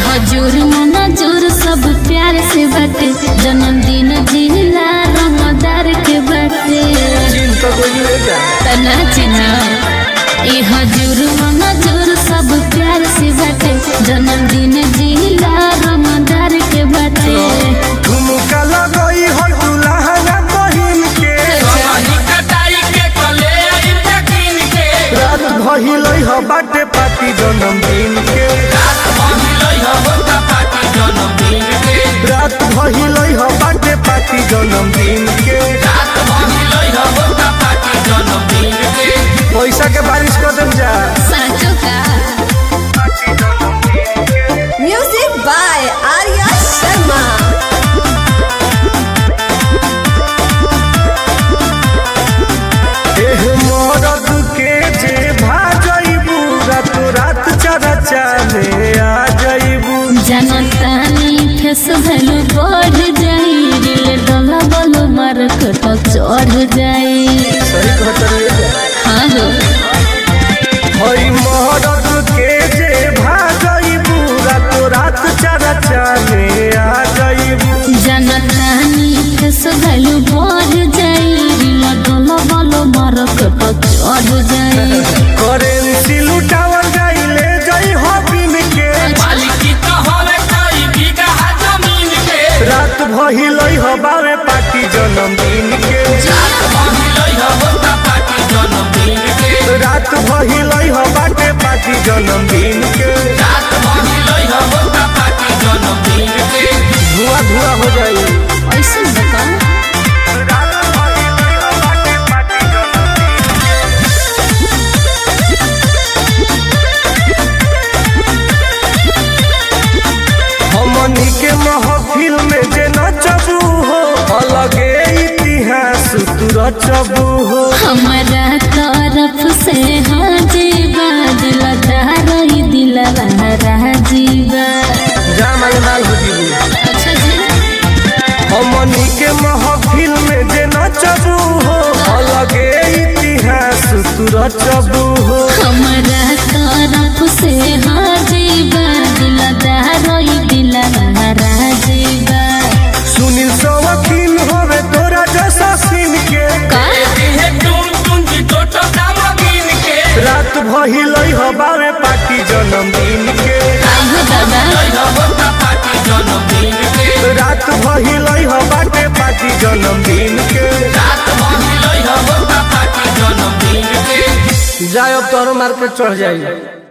हजूर मनाजूर सब प्यार से बाटे जन्मदिन जिला रमदार के बाटे तना चिन्हा ए हजूर मनाजूर सब प्यार से बाटे जन्मदिन जिला रमदार के बाटे झुमका लगई हो दुल्हा बहिन के रात भइलई हो बाटे पार्टी जन्मदिन के रात भइलई हो बाटे पार्टी जन्मदिन के पैसा के बारिश कर देम जा साचो का म्यूजिक बाय आर्या शर्मा। एह मरद के जे भाजइबू रात चरचा में आ जइबू जनतानी फेस भैलू बढ़ जाई दिल डोला बोलो मार्केट चढ़ जाई सही कहत रे हाँ हो हई मरद के जे भाजइबू रात चरचा में आ जइबू जनतानी फेस भैलू बढ़ जाई दिल डोला बोलो मार्केट चढ़ जाई करेंसी लुटावल जाई ले जाई हबिन के रात भइलई हो बावे पार्टी जन्मदिन के रात भइलई हो बाटे पार्टी जन्मदिन के धुआं धुआं हो जाई ऐसे बता हमनी के महफिल में जे नचबू हो अलगे इतिहास तू रचबू हो हमारा तरफ से हाजीबा दिलदार ही दिलवा राजीबा जामल माल हो जीबू अच्छा जी हमनी के महफिल में जे नचबू हो अलगे इतिहास तू रचबू हो हमारा तरफ से हाजीबा दिलदार ही दिलवा राजीबा सुनील सवकील होवे तोरा जैसा सीन के रात भइलई हो बावे पार्टी जन्मदिन के आइहो दादा रात भइलई हो बाटे पार्टी जन्मदिन के जाए अब तोरो मार्केट चढ़ जाई